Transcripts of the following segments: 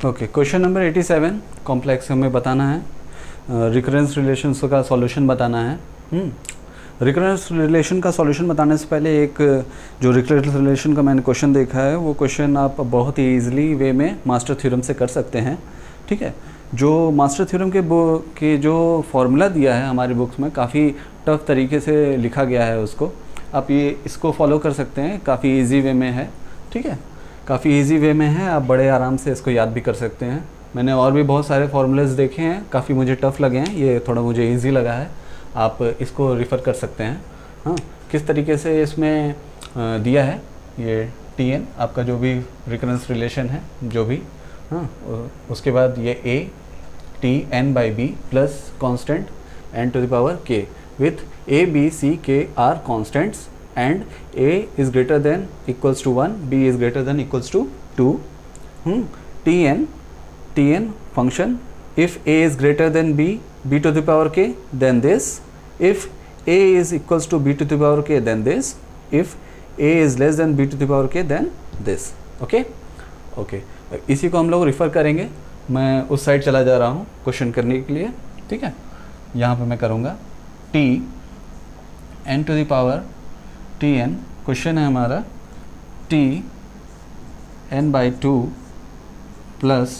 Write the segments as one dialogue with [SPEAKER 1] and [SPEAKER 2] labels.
[SPEAKER 1] Okay, question number 87 complex हमें बताना है, रिकरेंस रिलेशंस का सॉल्यूशन बताना है। रिकरेंस रिलेशन का सॉल्यूशन बताने से पहले एक जो रिकरेंस रिलेशन का मैंने क्वेश्चन देखा है वो क्वेश्चन आप बहुत ही ईजिली वे में मास्टर थ्योरम से कर सकते हैं। ठीक है, जो मास्टर थ्योरम के जो फॉर्मूला दिया है हमारी बुक्स में काफ़ी टफ तरीके से लिखा गया है, उसको आप ये इसको फॉलो कर सकते हैं, काफ़ी ईजी वे में है। ठीक है, काफ़ी इजी वे में है, आप बड़े आराम से इसको याद भी कर सकते हैं। मैंने और भी बहुत सारे फार्मूलाज देखे हैं, काफ़ी मुझे टफ़ लगे हैं, ये थोड़ा मुझे इजी लगा है, आप इसको रिफ़र कर सकते हैं। हाँ, किस तरीके से इसमें दिया है ये Tn आपका जो भी रिकरेंस रिलेशन है जो भी, हाँ, उसके बाद ये a Tn/b plus constant n⁻k with a b c k are constants and a is greater than equals to 1, b is greater than equals to 2. Tn function, if a is greater than b to the power k, then this. If a is equals to b to the power k, then this. If a is less than b to the power k, then this. Okay, इसी को हम लोग refer करेंगे। मैं उस side चला जा रहा हूँ क्वेश्चन करने के लिए। ठीक है, यहाँ पे मैं करूँगा t n to the power Tn, question है हमारा Tn/2 प्लस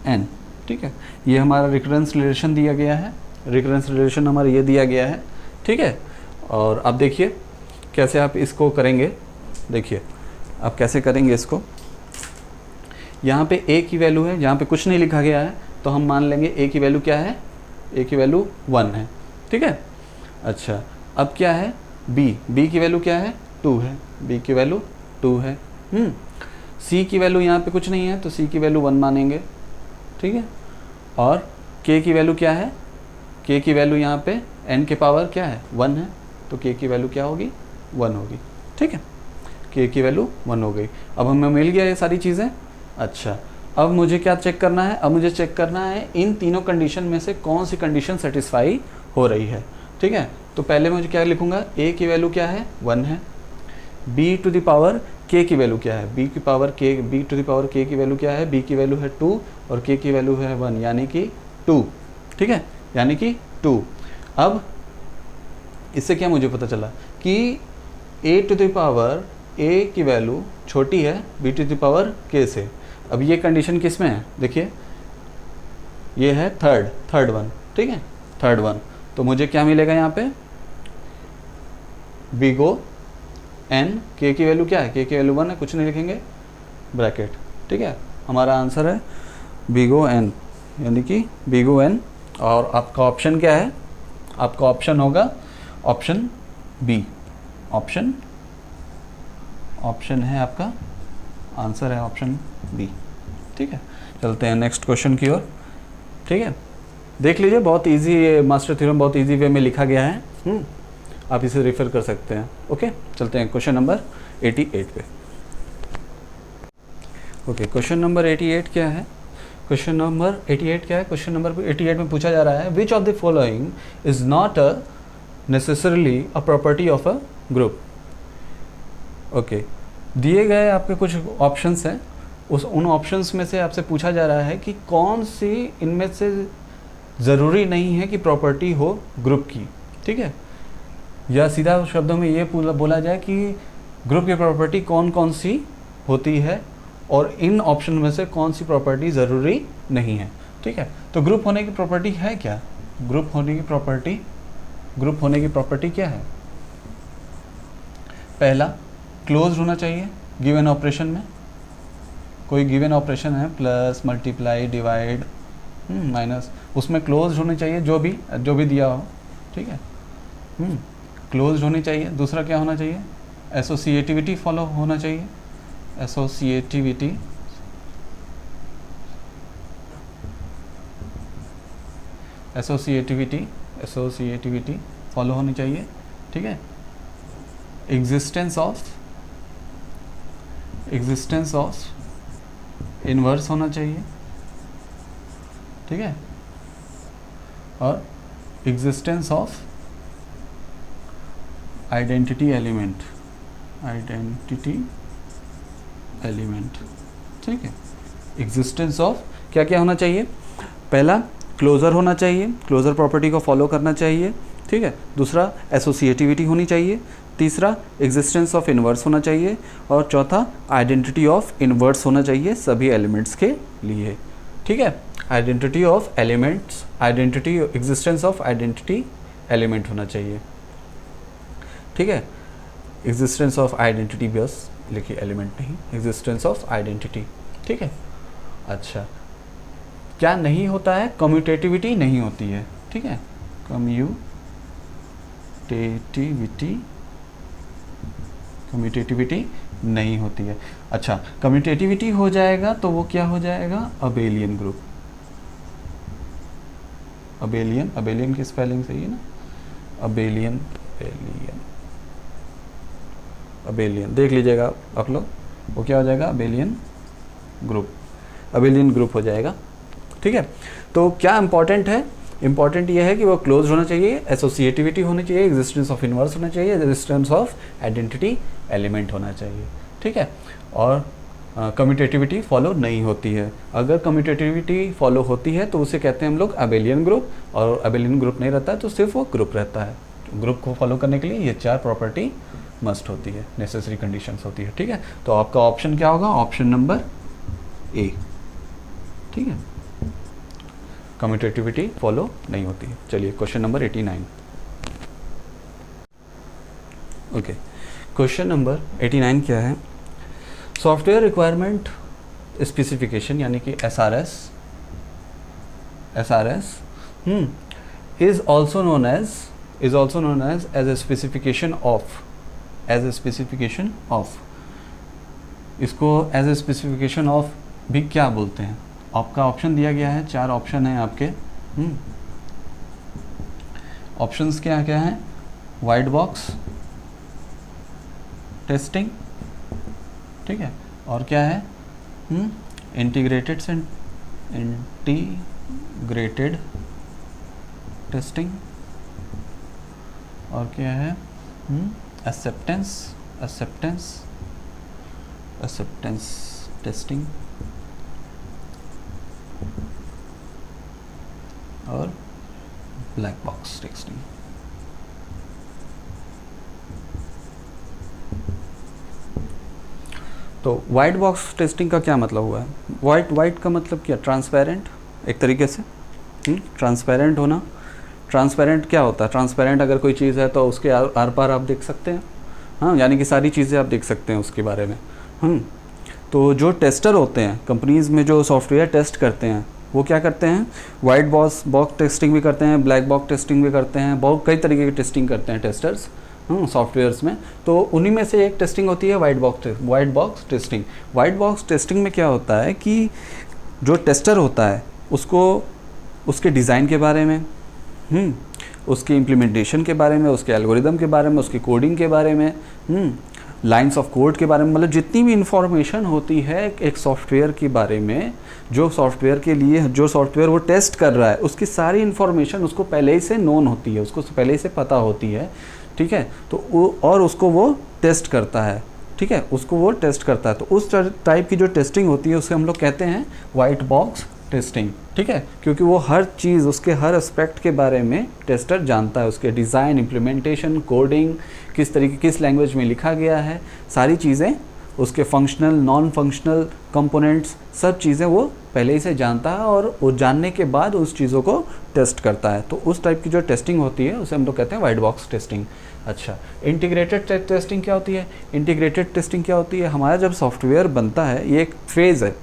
[SPEAKER 1] n। ठीक है, ये हमारा रिकरेंस रिलेशन दिया गया है, रिकरेंस रिलेशन हमारा ये दिया गया है। ठीक है, और अब देखिए कैसे आप इसको करेंगे, देखिए आप कैसे करेंगे इसको। यहाँ पे a की वैल्यू है, यहाँ पे कुछ नहीं लिखा गया है, तो हम मान लेंगे a की वैल्यू क्या है, a की वैल्यू 1 है। ठीक है, अच्छा अब क्या है, b की वैल्यू क्या है, 2 है, b की वैल्यू 2 है। c की वैल्यू यहाँ पे कुछ नहीं है, तो c की वैल्यू 1 मानेंगे। ठीक है, और k की वैल्यू क्या है, k की वैल्यू यहाँ पे n के पावर क्या है, 1 है, तो k की वैल्यू क्या होगी, 1 होगी। ठीक है, k की वैल्यू 1 हो गई। अब हमें मिल गया ये सारी चीज़ें। अच्छा, अब मुझे क्या चेक करना है, अब मुझे चेक करना है इन तीनों कंडीशन में से कौन सी कंडीशन सेटिस्फाई हो रही है। ठीक है, तो पहले मुझे क्या लिखूंगा, a की वैल्यू क्या है, 1 है, b to the power k की वैल्यू क्या है, b to the power k की वैल्यू क्या है, b की वैल्यू है 2 और k की वैल्यू है 1, यानी कि 2। ठीक है, यानी कि 2। अब इससे क्या मुझे पता चला कि a to the power a की वैल्यू छोटी है b to the power k से। अब ये कंडीशन किस में है, देखिए ये है थर्ड वन। ठीक है, थर्ड वन, तो मुझे क्या मिलेगा यहाँ पे, बिगो n, k की वैल्यू क्या है, k की वैल्यू 1 है, कुछ नहीं लिखेंगे, ब्रैकेट। ठीक है, हमारा आंसर है बिगो n, यानी कि बिगो n। और आपका ऑप्शन क्या है, आपका ऑप्शन होगा ऑप्शन बी, ऑप्शन है आपका आंसर है ऑप्शन बी। ठीक है, चलते हैं नेक्स्ट क्वेश्चन की ओर। ठीक है, देख लीजिए, बहुत इजी है, मास्टर थ्योरम बहुत इजी वे में लिखा गया है। आप इसे रेफर कर सकते हैं। ओके, चलते हैं क्वेश्चन नंबर 88 पे। ओके, क्वेश्चन नंबर 88 क्या है, क्वेश्चन नंबर 88 क्या है, क्वेश्चन नंबर 88 में पूछा जा रहा है, which of the following is not a necessarily a property of a group. Okay, दिए गए आपके कुछ ऑप्शंस हैं, उन ऑप्शंस में से आपसे पूछा जा रहा है कि कौन सी इनमें से ज़रूरी नहीं है कि प्रॉपर्टी हो ग्रुप की। ठीक है, या सीधा शब्दों में ये बोला जाए कि ग्रुप की प्रॉपर्टी कौन कौन सी होती है और इन ऑप्शन में से कौन सी प्रॉपर्टी ज़रूरी नहीं है। ठीक है, तो ग्रुप होने की प्रॉपर्टी है क्या, ग्रुप होने की प्रॉपर्टी क्या है, पहला क्लोज होना चाहिए गिवन ऑपरेशन में, कोई गिवन ऑपरेशन है प्लस मल्टीप्लाई डिवाइड माइनस, उसमें क्लोज होनी चाहिए जो भी दिया हो। ठीक है, क्लोज होनी चाहिए। दूसरा क्या होना चाहिए, एसोसिएटिविटी फॉलो होना चाहिए, एसोसिएटिविटी फॉलो होनी चाहिए। ठीक है, एग्जिस्टेंस ऑफ इन्वर्स होना चाहिए। ठीक है, और एग्जिस्टेंस ऑफ आइडेंटिटी एलिमेंट। ठीक है, एग्जिस्टेंस ऑफ क्या क्या होना चाहिए, पहला क्लोजर होना चाहिए, क्लोजर प्रॉपर्टी को फॉलो करना चाहिए, ठीक है। दूसरा एसोसिएटिविटी होनी चाहिए, तीसरा एग्जिस्टेंस ऑफ इन्वर्स होना चाहिए, और चौथा आइडेंटिटी ऑफ इन्वर्स होना चाहिए सभी एलिमेंट्स के लिए, ठीक है। Identity of elements, identity existence of identity element होना चाहिए, ठीक है। एग्जिस्टेंस ऑफ आइडेंटिटी बस लिखिए, एलिमेंट नहीं, एग्जिस्टेंस ऑफ आइडेंटिटी, ठीक है। अच्छा, क्या नहीं होता है, कम्यूटेटिविटी नहीं होती है, ठीक है। कम्यूटेटिविटी नहीं होती है। अच्छा, कम्यूटेटिविटी हो जाएगा तो वो क्या हो जाएगा, अबेलियन ग्रुप। अबेलियन की स्पेलिंग सही है ना, अबेलियन देख लीजिएगा आप लोग, वो क्या हो जाएगा, अबेलियन ग्रुप हो जाएगा, ठीक है। तो क्या इंपॉर्टेंट है, इंपॉर्टेंट ये है कि वो क्लोज होना चाहिए, एसोसिएटिविटी होनी चाहिए, एग्जिस्टेंस ऑफ इन्वर्स होना चाहिए, एग्जिस्टेंस ऑफ आइडेंटिटी एलिमेंट होना चाहिए, ठीक है। और कम्यूटेटिविटी फॉलो नहीं होती है। अगर कम्यूटेटिविटी फॉलो होती है तो उसे कहते हैं हम लोग अबेलियन ग्रुप, और अबेलियन ग्रुप नहीं रहता है तो सिर्फ वो ग्रुप रहता है। ग्रुप को फॉलो करने के लिए ये 4 प्रॉपर्टी मस्ट होती है, नेसेसरी कंडीशंस होती है, ठीक है। तो आपका ऑप्शन क्या होगा, ऑप्शन नंबर ए, ठीक है। कम्यूटेटिविटी फॉलो नहीं होती है। चलिए question number 89। Okay, question number 89 क्या है, सॉफ्टवेयर रिक्वायरमेंट स्पेसिफिकेशन यानी कि SRS is also known as as a specification of, इसको एज ए स्पेसिफिकेशन ऑफ भी क्या बोलते हैं। आपका ऑप्शन दिया गया है, 4 ऑप्शन हैं आपके। ऑप्शंस क्या क्या हैं, वाइट बॉक्स टेस्टिंग, ठीक है, और क्या है, इंटीग्रेटेड टेस्टिंग, और क्या है, एक्सेप्टेंस टेस्टिंग, और ब्लैक बॉक्स टेस्टिंग। तो वाइट बॉक्स टेस्टिंग का क्या मतलब हुआ है, वाइट का मतलब क्या, ट्रांसपेरेंट, एक तरीके से ट्रांसपेरेंट होना। ट्रांसपेरेंट क्या होता है, ट्रांसपेरेंट अगर कोई चीज़ है तो उसके आर पार आप देख सकते हैं, हाँ, यानी कि सारी चीज़ें आप देख सकते हैं उसके बारे में। तो जो टेस्टर होते हैं कंपनीज़ में, जो सॉफ्टवेयर टेस्ट करते हैं, वो क्या करते हैं, वाइट बॉक्स टेस्टिंग भी करते हैं, ब्लैक बॉक्स टेस्टिंग भी करते हैं, बहुत कई तरीके की टेस्टिंग करते हैं टेस्टर्स सॉफ्टवेयर्स में। तो उन्हीं में से एक टेस्टिंग होती है white box testing. White box testing में क्या होता है कि जो टेस्टर होता है उसको उसके डिज़ाइन के बारे में, उसके इम्प्लीमेंटेशन के बारे में, उसके एल्गोरिदम के बारे में, उसके कोडिंग के बारे में, लाइंस ऑफ कोड के बारे में, मतलब जितनी भी इंफॉर्मेशन होती है एक सॉफ्टवेयर के बारे में, जो सॉफ्टवेयर के लिए जो सॉफ्टवेयर वो टेस्ट कर रहा है, उसकी सारी इन्फॉर्मेशन उसको पहले ही से नोन होती है, उसको पहले ही से पता होती है, ठीक है। तो वो और उसको वो टेस्ट करता है, ठीक है, उसको वो टेस्ट करता है। तो उस टाइप की जो टेस्टिंग होती है उसे हम लोग कहते हैं वाइट बॉक्स टेस्टिंग, ठीक है, क्योंकि वो हर चीज़, उसके हर एस्पेक्ट के बारे में टेस्टर जानता है, उसके डिज़ाइन, इम्प्लीमेंटेशन, कोडिंग, किस तरीके, किस लैंग्वेज में लिखा गया है, सारी चीज़ें, उसके फंक्शनल, नॉन फंक्शनल कंपोनेंट्स, सब चीज़ें वो पहले ही से जानता है, और वो जानने के बाद उस चीज़ों को टेस्ट करता है। तो उस टाइप की जो टेस्टिंग होती है उसे हम लोग कहते हैं वाइट बॉक्स टेस्टिंग। अच्छा, इंटीग्रेटेड टेस्टिंग क्या होती है, इंटीग्रेटेड टेस्टिंग क्या होती है, हमारा जब सॉफ्टवेयर बनता है, ये एक फेज़ है,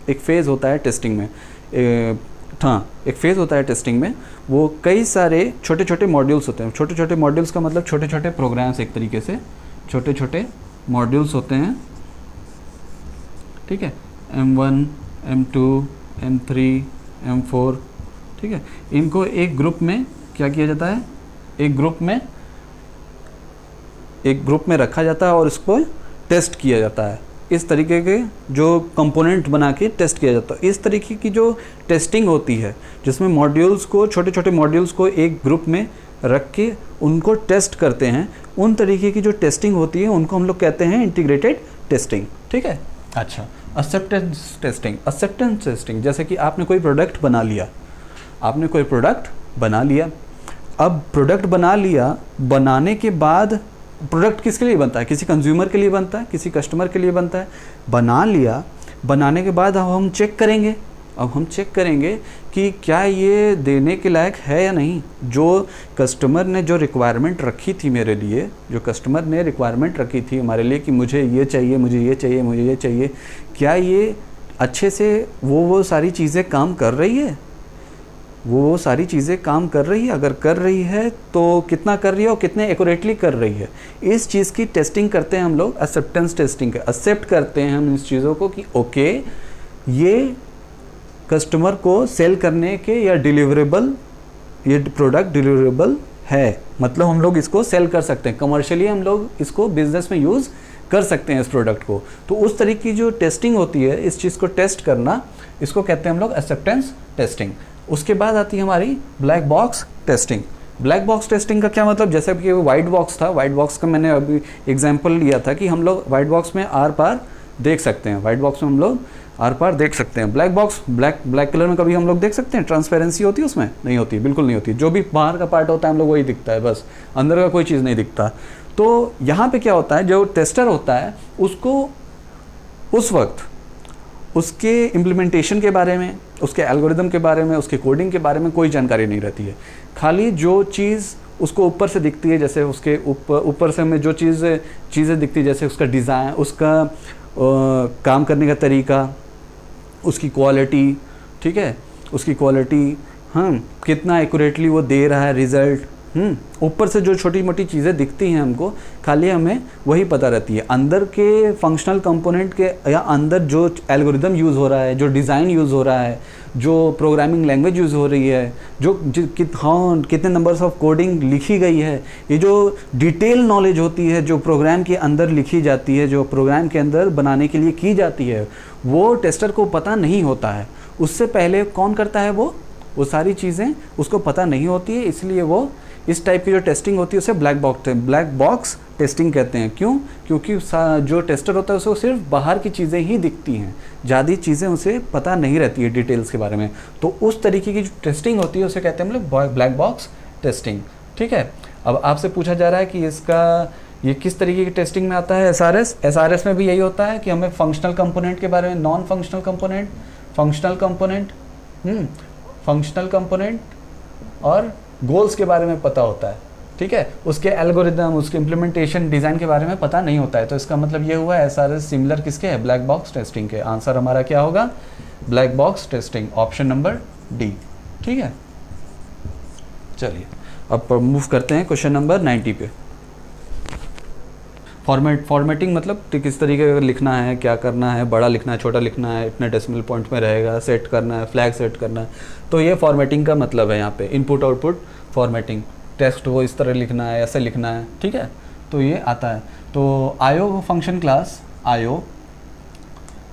[SPEAKER 1] एक फ़ेज़ होता है टेस्टिंग में, एक फ़ेज़ होता है टेस्टिंग में। वो कई सारे छोटे छोटे मॉड्यूल्स होते हैं, छोटे छोटे मॉड्यूल्स का मतलब छोटे छोटे प्रोग्राम्स, एक तरीके से छोटे छोटे मॉड्यूल्स होते हैं, ठीक है, M1, M2, M3, M4, ठीक है। इनको एक ग्रुप में क्या किया जाता है, एक ग्रुप में रखा जाता है और इसको टेस्ट किया जाता है। इस तरीके के जो कंपोनेंट बना के टेस्ट किया जाता है, इस तरीके की जो टेस्टिंग होती है, जिसमें मॉड्यूल्स को, छोटे छोटे मॉड्यूल्स को एक ग्रुप में रख के उनको टेस्ट करते हैं, उन तरीके की जो टेस्टिंग होती है उनको हम लोग कहते हैं इंटीग्रेटेड टेस्टिंग, ठीक है। अच्छा, एक्सेप्टेंस टेस्टिंग जैसे कि आपने कोई प्रोडक्ट बना लिया, अब प्रोडक्ट बना लिया, बनाने के बाद प्रोडक्ट किसके लिए बनता है? किसी कंज्यूमर के लिए बनता है, किसी कस्टमर के लिए बनता है। बना लिया, बनाने के बाद अब हम चेक करेंगे कि क्या ये देने के लायक है या नहीं। जो कस्टमर ने जो रिक्वायरमेंट रखी थी मेरे लिए, हमारे लिए कि मुझे ये चाहिए, क्या ये अच्छे से वो सारी चीज़ें काम कर रही है? अगर कर रही है तो कितना कर रही है और कितने एक्यूरेटली कर रही है, इस चीज़ की टेस्टिंग करते हैं हम लोग। एक्सेप्टेंस टेस्टिंग एक्सेप्ट करते हैं हम इस चीज़ों को कि ओके ये कस्टमर को सेल करने के या ये प्रोडक्ट डिलीवरेबल है, मतलब हम लोग इसको सेल कर सकते हैं, कमर्शियली हम लोग इसको बिजनेस में यूज़ कर सकते हैं इस प्रोडक्ट को। तो उस तरीके की जो टेस्टिंग होती है, इस चीज़ को टेस्ट करना, इसको कहते हैं हम लोग एक्सेप्टेंस टेस्टिंग। उसके बाद आती है हमारी black box testing. Black box testing का क्या मतलब? जैसे कि वाइट बॉक्स था, वाइट बॉक्स का मैंने अभी एग्जांपल लिया था कि हम लोग वाइट बॉक्स में आर पार देख सकते हैं, ब्लैक बॉक्स, ब्लैक कलर में कभी हम लोग देख सकते हैं? ट्रांसपेरेंसी होती है उसमें? नहीं होती, बिल्कुल नहीं होती। जो भी बाहर का पार्ट होता है हम लोग वही दिखता है, बस अंदर का कोई चीज़ नहीं दिखता। तो यहाँ पे क्या होता है, जो टेस्टर होता है उसको उस वक्त उसके इम्प्लीमेंटेशन के बारे में, उसके एल्गोरिदम के बारे में, उसके कोडिंग के बारे में कोई जानकारी नहीं रहती है। खाली जो चीज़ उसको ऊपर से दिखती है, जैसे उसके ऊपर से हमें जो चीज़ें दिखती है, जैसे उसका डिज़ाइन, उसका काम करने का तरीका, उसकी क्वालिटी, ठीक है, कितना एक्यूरेटली वो दे रहा है रिज़ल्ट, ऊपर से जो छोटी मोटी चीज़ें दिखती हैं हमको, खाली हमें वही पता रहती है। अंदर के फंक्शनल कंपोनेंट के या अंदर जो एल्गोरिदम यूज़ हो रहा है, जो डिज़ाइन यूज़ हो रहा है, जो प्रोग्रामिंग लैंग्वेज यूज़ हो रही है, कितने नंबर्स ऑफ कोडिंग लिखी गई है, ये जो डिटेल नॉलेज होती है जो प्रोग्राम के अंदर लिखी जाती है, जो प्रोग्राम के अंदर बनाने के लिए की जाती है, वो टेस्टर को पता नहीं होता है। उससे पहले कौन करता है? वो सारी चीज़ें उसको पता नहीं होती है, इसलिए वो इस टाइप की जो टेस्टिंग होती है उसे ब्लैक बॉक्स टेस्टिंग कहते हैं। क्यों? क्योंकि जो टेस्टर होता है उसे सिर्फ बाहर की चीज़ें ही दिखती हैं, ज़्यादा चीज़ें उसे पता नहीं रहती है डिटेल्स के बारे में। तो उस तरीके की जो टेस्टिंग होती है उसे कहते हैं हम लोग ब्लैक बॉक्स टेस्टिंग। ठीक है, अब आपसे पूछा जा रहा है कि ये किस तरीके की टेस्टिंग में आता है? एसआरएस में भी यही होता है कि हमें फंक्शनल कंपोनेंट के बारे में, non functional component, functional component और गोल्स के बारे में पता होता है। ठीक है, उसके एल्गोरिदम, उसके इम्प्लीमेंटेशन, डिज़ाइन के बारे में पता नहीं होता है। तो इसका मतलब ये हुआ एसआरएस सिमिलर किसके है? ब्लैक बॉक्स टेस्टिंग के। आंसर हमारा क्या होगा? Black box testing, option number D. ठीक है, चलिए अब मूव करते हैं क्वेश्चन नंबर 90 पे। फॉर्मेटिंग मतलब किस तरीके का लिखना है, क्या करना है, बड़ा लिखना है, छोटा लिखना है, इतने डेसिमल पॉइंट में रहेगा, सेट करना है, फ्लैग सेट करना है। तो ये फॉर्मेटिंग का मतलब है यहाँ पे, इनपुट आउटपुट फॉर्मेटिंग। टेक्स्ट को इस तरह लिखना है, ऐसे लिखना है। ठीक है, तो ये आता है। तो IO function class,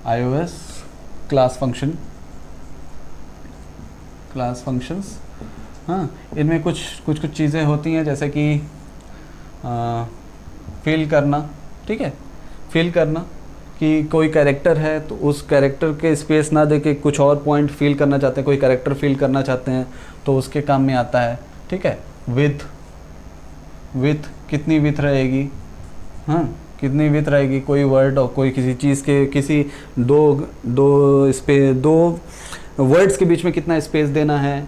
[SPEAKER 1] iOS class functions, हाँ, इनमें कुछ चीज़ें होती हैं, जैसे कि फिल करना। ठीक है, फिल करना कि कोई कैरेक्टर है तो उस कैरेक्टर के स्पेस ना देके कुछ और पॉइंट फिल करना चाहते हैं, कोई कैरेक्टर फिल करना चाहते हैं तो उसके काम में आता है। ठीक है, विथ कितनी विथ रहेगी, हाँ, कितनी विथ रहेगी, कोई वर्ड और कोई किसी चीज़ के किसी दो वर्ड्स के बीच में कितना स्पेस देना है,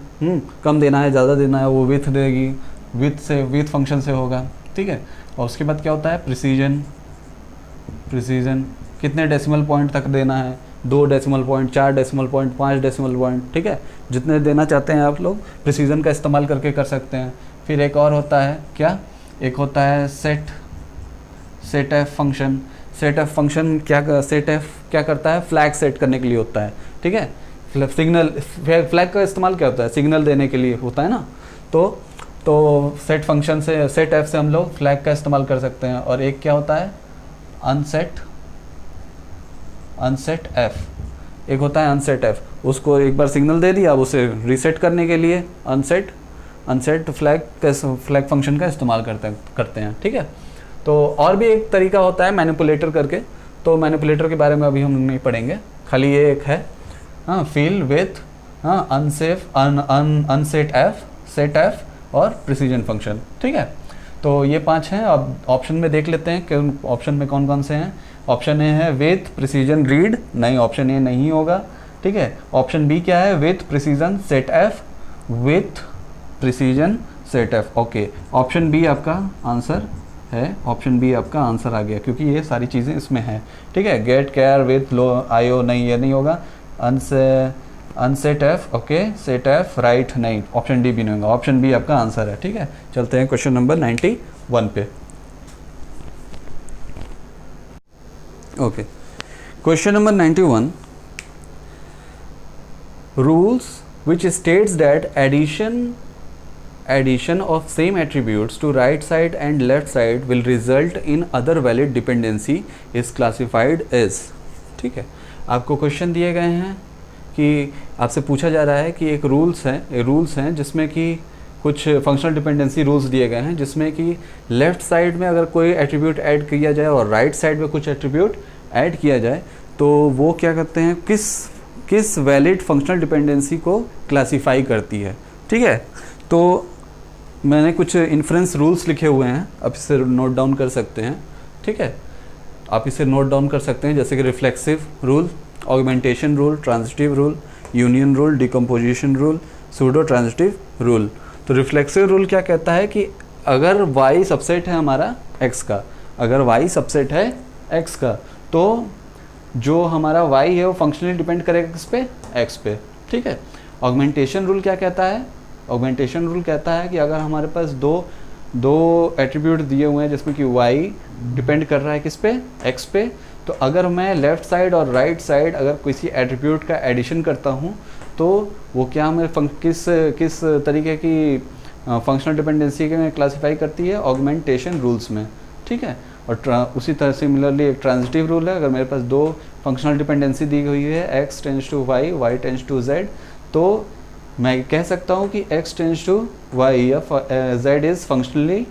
[SPEAKER 1] कम देना है, ज़्यादा देना है, वो विथ देगी, विथ फंक्शन से होगा। ठीक है, और उसके बाद क्या होता है? प्रिसीजन, कितने डेसिमल पॉइंट तक देना है, 2 decimal point, 4 decimal point, 5 decimal point. ठीक है, जितने देना चाहते हैं आप लोग प्रिसीजन का इस्तेमाल करके कर सकते हैं। फिर एक और होता है क्या? एक होता है set F function. Set F function क्या करता है? फ्लैग सेट करने के लिए होता है। ठीक है, सिग्नल, फ्लैग का इस्तेमाल क्या होता है? सिग्नल देने के लिए होता है ना। तो सेट फंक्शन से, सेट एफ से हम लोग फ्लैग का इस्तेमाल कर सकते हैं। और एक क्या होता है? अनसेट एफ, एक होता है अनसेट एफ। उसको एक बार सिग्नल दे दिया, अब उसे रीसेट करने के लिए अनसेट फ्लैग फंक्शन का इस्तेमाल करते हैं। ठीक है, तो और भी एक तरीका होता है मैनिपुलेटर करके। तो मैनिपुलेटर के बारे में अभी हम नहीं पढ़ेंगे, खाली ये एक है, हाँ, फिल विथ, हाँ, unsafe, unset f, set f और प्रिसीजन फंक्शन, ठीक है। तो ये 5 हैं। अब ऑप्शन में देख लेते हैं कि ऑप्शन में कौन कौन से हैं। ऑप्शन ए है विथ प्रिसीजन रीड, नहीं, ऑप्शन ए नहीं होगा, ठीक है। ऑप्शन बी क्या है, with precision set f, with precision set f, okay. Option B आपका आंसर है, ऑप्शन बी आपका आंसर आ गया, क्योंकि ये सारी चीज़ें इसमें हैं, ठीक है। Get care with low IO, नहीं, ये नहीं होगा। Unset f, okay, set f, right, नहीं, ऑप्शन डी भी नहीं होगा, ऑप्शन बी आपका आंसर है, ठीक है। चलते हैं क्वेश्चन नंबर 91 पे। Okay, question number 91, rules which states that addition of same attributes to right side and left side will result in other valid dependency is classified as, ठीक है। आपको क्वेश्चन दिए गए हैं कि आपसे पूछा जा रहा है कि एक रूल्स हैं जिसमें कि कुछ फंक्शनल डिपेंडेंसी रूल्स दिए गए हैं, जिसमें कि लेफ़्ट साइड में अगर कोई एट्रीब्यूट ऐड किया जाए और राइट साइड में कुछ एट्रीब्यूट ऐड किया जाए तो वो क्या करते हैं, किस वैलिड फंक्शनल डिपेंडेंसी को क्लासीफाई करती है, ठीक है। तो मैंने कुछ इन्फ्रेंस रूल्स लिखे हुए हैं, आप इसे नोट डाउन कर सकते हैं, ठीक है। आप इसे नोट डाउन कर सकते हैं, जैसे कि reflexive rule, augmentation rule, transitive rule, union rule, decomposition rule, pseudo transitive rule. तो रिफ्लेक्सिव रूल क्या कहता है कि अगर y सबसेट है हमारा x का, अगर y सबसेट है x का, तो जो हमारा y है वो फंक्शनली डिपेंड करेगा किस पे, x पे, ठीक है। ऑगमेंटेशन रूल क्या कहता है, ऑगमेंटेशन रूल कहता है कि अगर हमारे पास दो एट्रीब्यूट दिए हुए हैं जिसमें कि y डिपेंड कर रहा है किस पे, x पे, तो अगर मैं लेफ़्ट साइड और राइट साइड अगर किसी एट्रीब्यूट का एडिशन करता हूँ तो वो क्या हमें किस तरीके की फंक्शनल डिपेंडेंसी के में क्लासीफाई करती है, ऑगमेंटेशन रूल्स में, ठीक है। और उसी तरह सिमिलरली एक ट्रांजिटिव रूल है, अगर मेरे पास दो फंक्शनल डिपेंडेंसी दी हुई है, x tends to y, y tends to z, तो मैं कह सकता हूँ कि x टेंड्स टू y या z is functionally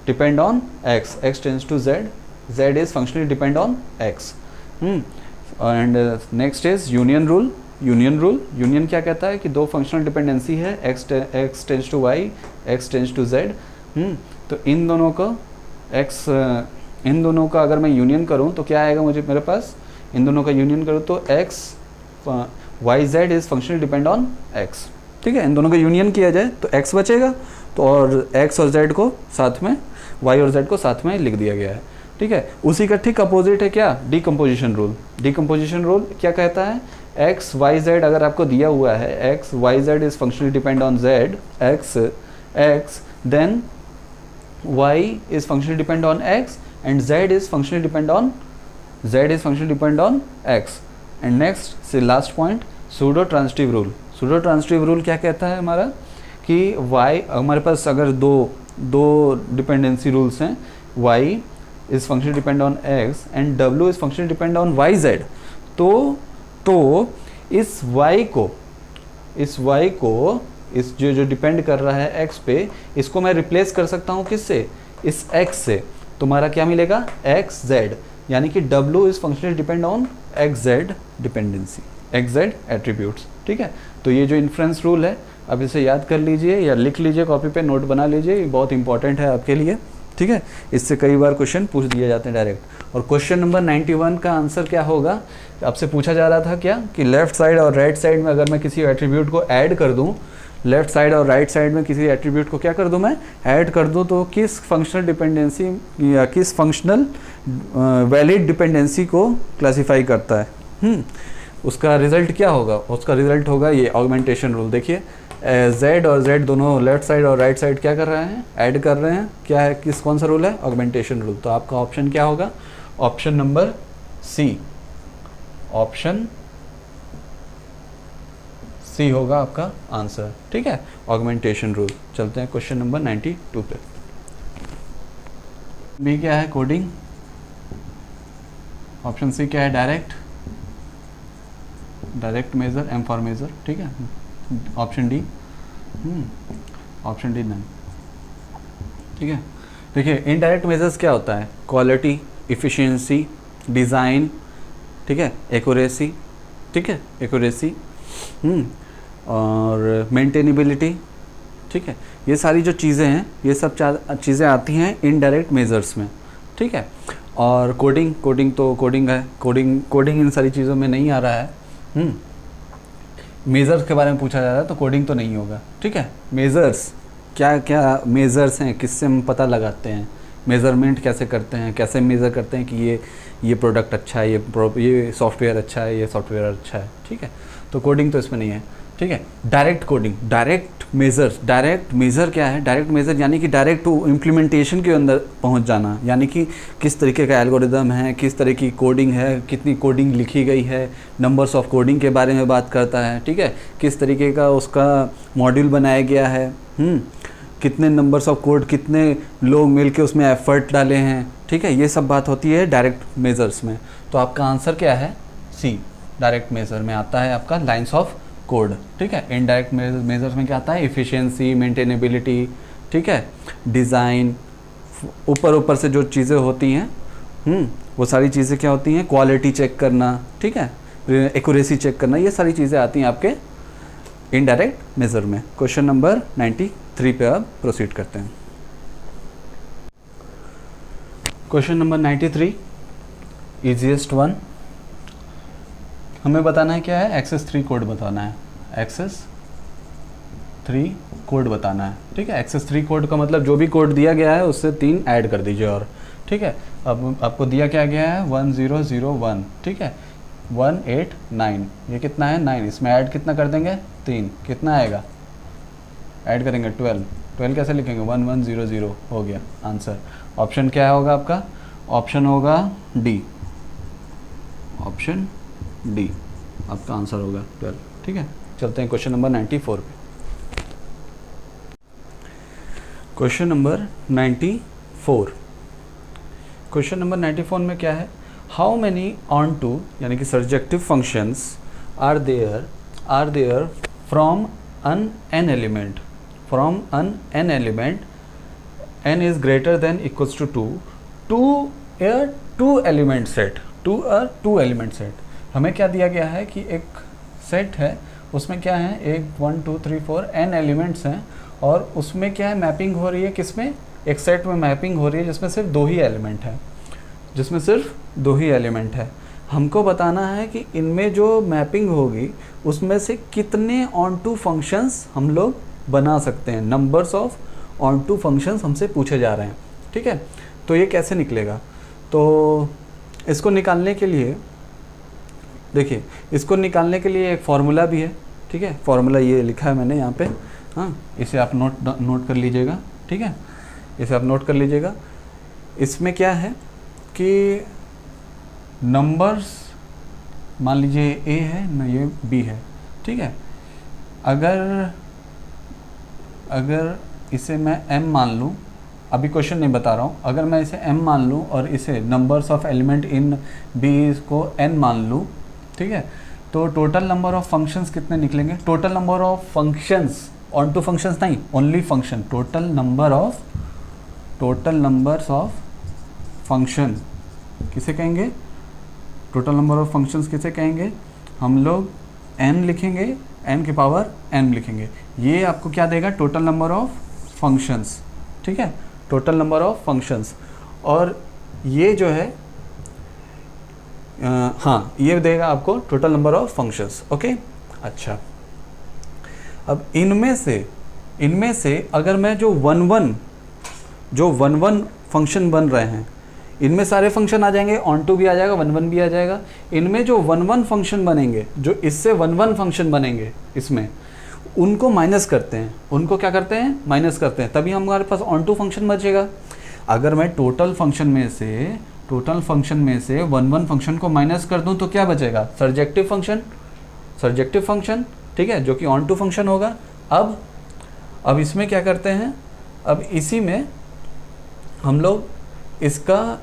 [SPEAKER 1] depend on x, x tends to z, z is functionally depend on x। And next is union rule. Union क्या कहता है कि दो फंक्शनल डिपेंडेंसी है, x tends to y, x tends to z, तो इन दोनों का अगर मैं यूनियन करूं तो क्या आएगा, मुझे मेरे पास इन दोनों का यूनियन करूं तो y z is functionally depend on x, ठीक है। इन दोनों का यूनियन किया जाए तो x बचेगा, तो और x और z को साथ में, y और z को साथ में लिख दिया गया है, ठीक है। उसी का ठीक अपोजिट है क्या, डिकम्पोजिशन रूल। डिकम्पोजिशन रूल क्या कहता है, x y z अगर आपको दिया हुआ है x y z is functionally depend on z, x then y is functionally depend on x and z is functionally depend on x। and next से last point, pseudo transitive rule। pseudo transitive rule क्या कहता है हमारा कि y, हमारे पास अगर दो dependency rules हैं, y is functionally depend on x and w is functionally depend on yz, तो इस y को इस जो डिपेंड कर रहा है x पे, इसको मैं रिप्लेस कर सकता हूँ किससे, इस x से। तुम्हारा क्या मिलेगा, एक्स जेड, यानी कि W is functionally depend on x Z dependency, x Z attributes, ठीक है। तो ये जो इन्फ्रेंस रूल है, अब इसे याद कर लीजिए या लिख लीजिए, कॉपी पे नोट बना लीजिए, ये बहुत इंपॉर्टेंट है आपके लिए, ठीक है। इससे कई बार क्वेश्चन पूछ दिए जाते हैं डायरेक्ट। और क्वेश्चन नंबर 91 का आंसर क्या होगा, आपसे पूछा जा रहा था क्या कि लेफ्ट साइड और राइट साइड में अगर मैं किसी एट्रीब्यूट को ऐड कर दूँ, लेफ्ट साइड और राइट साइड में किसी एट्रीब्यूट को क्या कर दूं, मैं ऐड कर दूं, तो किस फंक्शनल डिपेंडेंसी या किस फंक्शनल वैलिड डिपेंडेंसी को क्लासीफाई करता है। उसका रिजल्ट क्या होगा, उसका रिजल्ट होगा ये ऑगमेंटेशन रूल। देखिए z और z दोनों लेफ्ट साइड और राइट साइड क्या कर रहे हैं, ऐड कर रहे हैं, क्या है, कौन सा रूल है, ऑगमेंटेशन रूल। तो आपका ऑप्शन क्या होगा, option number C, option C होगा आपका आंसर, ठीक है, ऑगमेंटेशन रूल। चलते हैं क्वेश्चन नंबर 92 पे। बी क्या है, कोडिंग। ऑप्शन सी क्या है, direct measure, M for measure, ठीक है। ऑप्शन डी नहीं, ठीक है। देखिए इनडायरेक्ट मेजर्स क्या होता है, क्वालिटी, इफ़िशियंसी, डिज़ाइन, ठीक है, एक्यूरेसी, ठीक है, एक्यूरेसी, और मेंटेनेबिलिटी, ठीक है, ये सारी जो चीज़ें हैं ये सब चीज़ें आती हैं इनडायरेक्ट मेजर्स में, ठीक है। और कोडिंग तो कोडिंग है, कोडिंग इन सारी चीज़ों में नहीं आ रहा है। मेज़र्स के बारे में पूछा जा रहा है तो कोडिंग तो नहीं होगा, ठीक है। मेज़र्स क्या क्या मेज़र्स हैं, किससे हम पता लगाते हैं, मेज़रमेंट कैसे करते हैं, कैसे मेज़र करते हैं कि ये प्रोडक्ट अच्छा है, ये सॉफ्टवेयर अच्छा है, ये सॉफ्टवेयर अच्छा है, ठीक है। तो कोडिंग तो इसमें नहीं है, ठीक है। डायरेक्ट कोडिंग, डायरेक्ट मेज़र क्या है? डायरेक्ट मेज़र यानी कि डायरेक्ट इम्प्लीमेंटेशन के अंदर पहुंच जाना, यानी कि किस तरीके का एल्गोरिदम है, किस तरह की कोडिंग है, कितनी कोडिंग लिखी गई है, नंबर्स ऑफ कोडिंग के बारे में बात करता है, ठीक है। किस तरीके का उसका मॉड्यूल बनाया गया है, कितने नंबर्स ऑफ कोड, कितने लोग मिलके उसमें एफर्ट डाले हैं, ठीक है। ये सब बात होती है डायरेक्ट मेज़र्स में। तो आपका आंसर क्या है? सी। डायरेक्ट मेज़र में आता है आपका लाइन्स ऑफ कोड, ठीक है। इनडायरेक्ट मेजर्स में क्या आता है? एफिशिएंसी, मेंटेनेबिलिटी, ठीक है, डिज़ाइन, ऊपर से जो चीज़ें होती हैं वो सारी चीज़ें क्या होती हैं? क्वालिटी चेक करना, ठीक है, एक्यूरेसी चेक करना, ये सारी चीज़ें आती हैं आपके इनडायरेक्ट मेजर में। क्वेश्चन नंबर 93 पे अब प्रोसीड करते हैं। क्वेश्चन नंबर 93, इजीएस्ट वन, हमें बताना है क्या है? एक्सेस 3 कोड बताना है, एक्सेस 3 कोड बताना है, ठीक है। एक्सेस 3 कोड का मतलब जो भी कोड दिया गया है उससे 3 ऐड कर दीजिए, और ठीक है। अब आपको दिया क्या गया है? 1001, ठीक है, 189, ये कितना है? 9, इसमें ऐड कितना कर देंगे? 3, कितना आएगा? ऐड करेंगे 12 कैसे लिखेंगे? 1100 हो गया आंसर। ऑप्शन क्या होगा आपका? ऑप्शन होगा डी, ऑप्शन डी आपका आंसर होगा 12, ठीक है। चलते हैं क्वेश्चन नंबर 94 पे। क्वेश्चन नंबर 94, क्वेश्चन नंबर 94 में क्या है? हाउ मेनी ऑन टू यानी कि surjective functions are there from n element, from n element n is greater than equals to 2 to a 2 element set, to a 2 element set। हमें क्या दिया गया है कि एक सेट है, उसमें क्या है? 1 2 3 4 n एलिमेंट्स हैं, और उसमें क्या है? मैपिंग हो रही है किसमें? एक सेट में मैपिंग हो रही है जिसमें सिर्फ 2 ही एलिमेंट है, हमको बताना है कि इनमें जो मैपिंग होगी उसमें से कितने ऑन टू फंक्शंस हम लोग बना सकते हैं। Numbers of onto functions हमसे पूछे जा रहे हैं, ठीक है। तो ये कैसे निकलेगा? तो इसको निकालने के लिए देखिए, इसको निकालने के लिए एक फार्मूला भी है, ठीक है। फार्मूला ये लिखा है मैंने यहाँ पे, हाँ, इसे आप नोट कर लीजिएगा, ठीक है, इसे आप नोट कर लीजिएगा। इसमें क्या है कि नंबर्स, मान लीजिए ए है ना, ये बी है, ठीक है। अगर इसे मैं m मान लूँ, अभी क्वेश्चन नहीं बता रहा हूँ, अगर मैं इसे m मान लूँ और इसे numbers of element in b को n मान लूँ, ठीक है, तो टोटल नंबर ऑफ फंक्शंस कितने निकलेंगे? Total number of functions, onto functions नहीं, only function, total numbers of function किसे कहेंगे? टोटल नंबर ऑफ फंक्शंस किसे कहेंगे? हम लोग n लिखेंगे, n की पावर n लिखेंगे। ये आपको क्या देगा? टोटल नंबर ऑफ फंक्शंस, ठीक है, टोटल नंबर ऑफ फंक्शंस। और ये जो है हाँ, ये देगा आपको total number of functions, okay. अच्छा, अब इनमें से अगर मैं जो वन फंक्शन बन रहे हैं, इनमें सारे फंक्शन आ जाएंगे, ऑन टू भी आ जाएगा, वन भी आ जाएगा। इनमें जो वन फंक्शन बनेंगे, जो इससे वन फंक्शन बनेंगे, इसमें उनको माइनस करते हैं, उनको क्या करते हैं? माइनस करते हैं, तभी हमारे पास ऑन टू फंक्शन बचेगा। अगर मैं टोटल फंक्शन में से वन फंक्शन को माइनस कर दूं तो क्या बचेगा? सर्जेक्टिव फंक्शन, ठीक है, जो कि ऑन टू फंक्शन होगा। अब इसमें क्या करते हैं? अब इसी में हम लोग इसका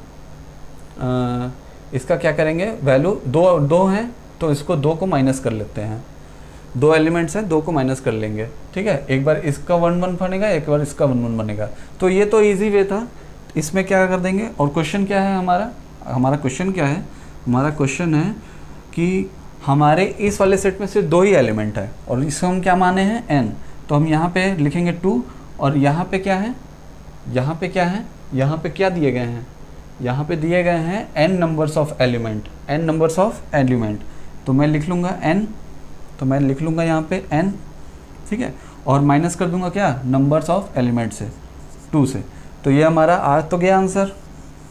[SPEAKER 1] क्या करेंगे? वैल्यू दो हैं तो इसको 2 को माइनस कर लेते हैं, 2 एलिमेंट्स हैं, 2 को माइनस कर लेंगे, ठीक है। एक बार इसका 1 बनेगा, एक बार इसका 1 बनेगा। तो ये तो इजी वे था, इसमें क्या कर देंगे। और क्वेश्चन क्या है हमारा क्वेश्चन क्या है? हमारा क्वेश्चन है कि हमारे इस वाले सेट में सिर्फ 2 ही एलिमेंट है और इसको हम क्या माने हैं n, तो हम यहाँ पे लिखेंगे 2 और यहाँ पे क्या है, यहाँ पे क्या है, यहाँ पे क्या दिए गए हैं, यहाँ पे दिए गए हैं n numbers of element, n numbers of element. तो मैं लिख लूँगा n, तो मैं लिख लूँगा यहाँ पे n, ठीक है, और माइनस कर दूँगा क्या, नंबर्स ऑफ एलिमेंट से 2 से। तो ये हमारा आ तो गया आंसर,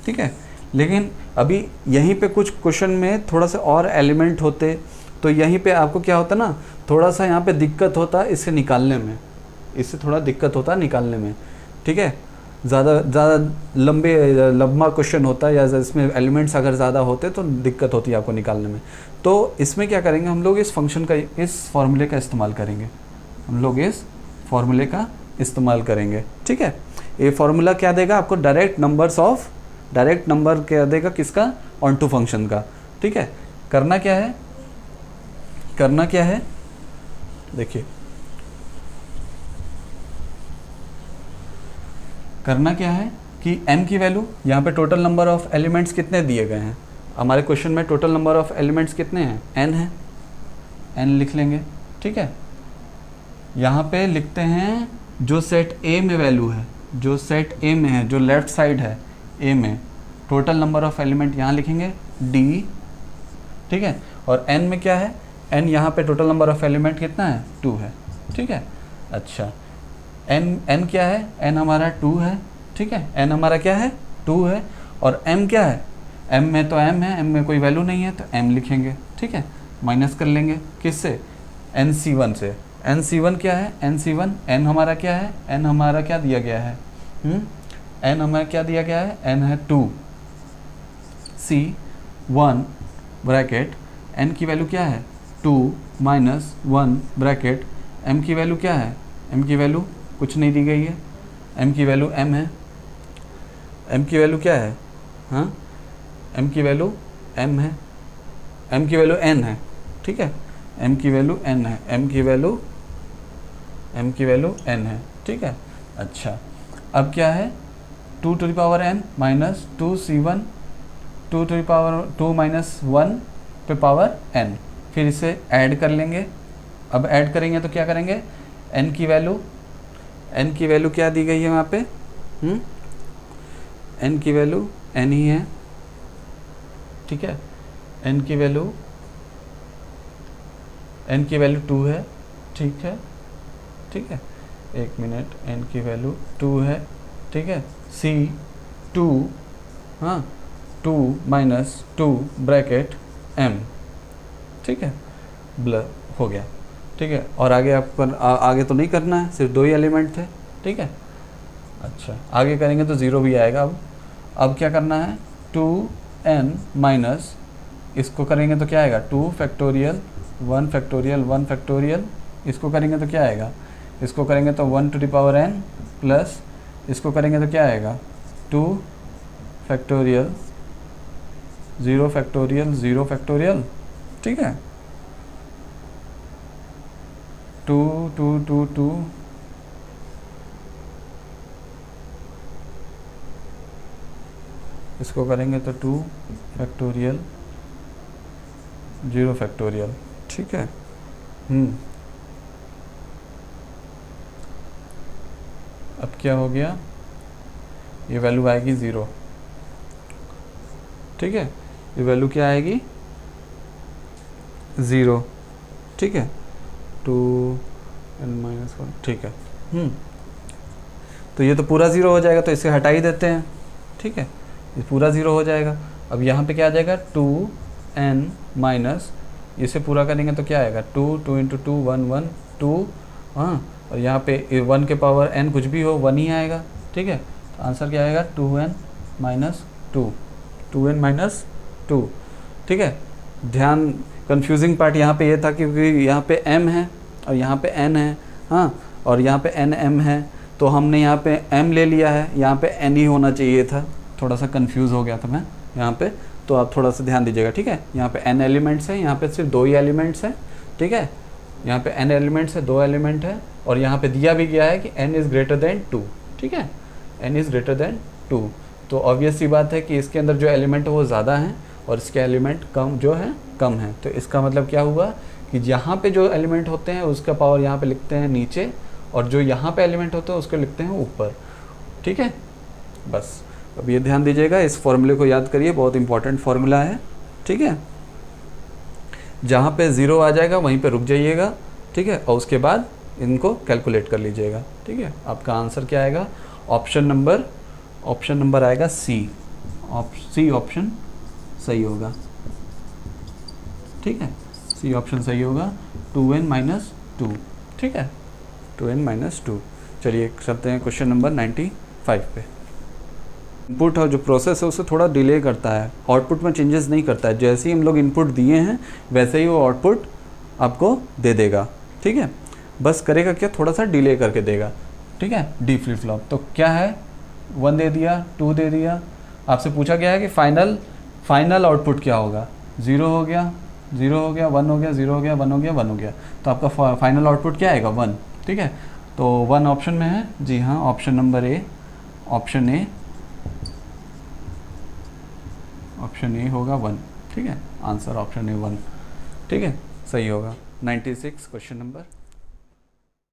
[SPEAKER 1] ठीक है। लेकिन अभी यहीं पे कुछ क्वेश्चन में थोड़ा सा और एलिमेंट होते तो यहीं पे आपको क्या होता ना, थोड़ा सा यहाँ पे दिक्कत होता इससे निकालने में, इससे थोड़ा दिक्कत होता निकालने में, ठीक है। ज़्यादा लंबा क्वेश्चन होता या इसमें एलिमेंट्स अगर ज़्यादा होते तो दिक्कत होती है आपको निकालने में। तो इसमें क्या करेंगे हम लोग, इस फंक्शन का, इस फॉर्मूले का इस्तेमाल करेंगे, हम लोग इस फॉर्मूले का इस्तेमाल करेंगे, ठीक है। ये फॉर्मूला क्या देगा आपको, डायरेक्ट नंबर क्या देगा, किसका, ऑन टू फंक्शन का, ठीक है। करना क्या है देखिए, करना क्या है कि m की वैल्यू, यहाँ पे टोटल नंबर ऑफ एलिमेंट्स कितने दिए गए हैं हमारे क्वेश्चन में, टोटल नंबर ऑफ एलिमेंट्स कितने हैं, n है, n लिख लेंगे, ठीक है। यहाँ पे लिखते हैं जो सेट A में वैल्यू है, जो सेट A में है, जो लेफ्ट साइड है A में, टोटल नंबर ऑफ एलिमेंट यहाँ लिखेंगे D, ठीक है। और n में क्या है, n यहाँ पे टोटल नंबर ऑफ एलिमेंट कितना है, 2 है, ठीक है। अच्छा n क्या है, n हमारा 2 है, ठीक है, n हमारा क्या है, 2 है। और m क्या है, m में तो m है, m में कोई वैल्यू नहीं है तो m लिखेंगे, ठीक है। माइनस कर लेंगे किससे, nc1 से। nc1 क्या है, nc1 n हमारा क्या है, n हमारा क्या दिया गया है, n हमारा क्या दिया गया है, n है 2, c1 ब्रैकेट n की वैल्यू क्या है, 2 माइनस 1 ब्रैकेट m की वैल्यू क्या है, m की वैल्यू कुछ नहीं दी गई है, m की वैल्यू m है, m की वैल्यू क्या है, हाँ m की वैल्यू m है, m की वैल्यू n है, ठीक है, m की वैल्यू n है, m की वैल्यू n है, ठीक है। अच्छा अब क्या है, 2 to the power n minus 2c1, 2 to the power 2 minus 1 पे पावर n, फिर इसे ऐड कर लेंगे। अब ऐड करेंगे तो क्या करेंगे, n की वैल्यू क्या दी गई है वहाँ पे, n की वैल्यू n ही है, ठीक है, n की वैल्यू 2 है, ठीक है, ठीक है, एक मिनट, n की वैल्यू 2 है, ठीक है, c2, हाँ 2 माइनस 2 ब्रैकेट m, ठीक है, हो गया, ठीक है। और आगे आपको आगे तो नहीं करना है, सिर्फ 2 ही एलिमेंट थे, ठीक है। अच्छा आगे करेंगे तो 0 भी आएगा। अब क्या करना है, 2n माइनस, इसको करेंगे तो क्या आएगा, 2 फैक्टोरियल 1 फैक्टोरियल 1 फैक्टोरियल, इसको करेंगे तो क्या आएगा, इसको करेंगे तो 1 to the power n plus, इसको करेंगे तो क्या आएगा, 2 फैक्टोरियल 0 फैक्टोरियल 0 फैक्टोरियल, ठीक है, 2 2 2 2, इसको करेंगे तो 2 फैक्टोरियल 0 फैक्टोरियल, ठीक है। अब क्या हो गया, ये वैल्यू आएगी 0, ठीक है, ये वैल्यू क्या आएगी 0, ठीक है, 2n-1, ठीक है। तो ये तो पूरा 0 हो जाएगा, तो इसे हटा ही देते हैं, ठीक है, ये पूरा 0 हो जाएगा। अब यहाँ पे क्या आ जाएगा, 2n माइनस, इसे पूरा करेंगे तो क्या आएगा, 2 2 इंटू 2 1 1 2, हाँ, और यहाँ पे 1 के पावर n कुछ भी हो 1 ही आएगा, ठीक है। तो आंसर क्या आएगा, 2n माइनस 2, 2n माइनस 2, ठीक है। ध्यान, कंफ्यूजिंग पार्ट यहाँ पे ये था क्योंकि यहाँ पे m है और यहाँ पे n है, हाँ, और यहाँ पे n m है, तो हमने यहाँ पे m ले लिया है, यहाँ पे n ही होना चाहिए था, थोड़ा सा कंफ्यूज हो गया था मैं यहाँ पे, तो आप थोड़ा सा ध्यान दीजिएगा, ठीक है। यहाँ पे n एलिमेंट्स हैं, यहाँ पे सिर्फ 2 ही एलिमेंट्स हैं, ठीक है, यहाँ पे n एलिमेंट्स है, 2 एलिमेंट है, और यहाँ पे दिया भी गया है कि n इज़ ग्रेटर देन 2, ठीक है, n इज़ ग्रेटर देन 2, तो ऑब्वियस सी बात है कि इसके अंदर जो एलिमेंट है वो ज़्यादा हैं और इसके एलिमेंट कम जो है कम है। तो इसका मतलब क्या हुआ कि यहाँ पे जो एलिमेंट होते हैं उसका पावर यहाँ पे लिखते हैं नीचे, और जो यहाँ पे एलिमेंट होते हैं उसको लिखते हैं ऊपर। ठीक है, बस अब ये ध्यान दीजिएगा, इस फॉर्मूले को याद करिए, बहुत इंपॉर्टेंट फॉर्मूला है। ठीक है, जहाँ पे 0 आ जाएगा वहीं पे रुक जाइएगा। ठीक है, और उसके बाद इनको कैलकुलेट कर लीजिएगा। ठीक है, आपका आंसर क्या आएगा? ऑप्शन नंबर आएगा सी। सी ऑप्शन सही होगा। ठीक है, सी ऑप्शन सही होगा, 2n-2। ठीक है, 2n-2। चलिए चलते हैं क्वेश्चन नंबर 95 पे। इनपुट और जो प्रोसेस है उससे थोड़ा डिले करता है, आउटपुट में चेंजेस नहीं करता है। जैसे ही हम लोग इनपुट दिए हैं वैसे ही वो आउटपुट आपको दे देगा। ठीक है, बस करेगा क्या, थोड़ा सा डिले करके देगा। ठीक है, डी फ्लिप फ्लॉप तो क्या है, 1 दे दिया, 2 दे दिया। आपसे पूछा गया है कि फाइनल आउटपुट क्या होगा, 0 हो गया, 0 हो गया, 1 हो गया, 0 हो गया, 1 हो गया, 1 हो गया। तो आपका फाइनल आउटपुट क्या आएगा? 1। ठीक है, तो 1 ऑप्शन में है। जी हाँ, option number A, option A होगा 1। ठीक है, आंसर ऑप्शन ए 1। ठीक है, सही होगा। 96 क्वेश्चन नंबर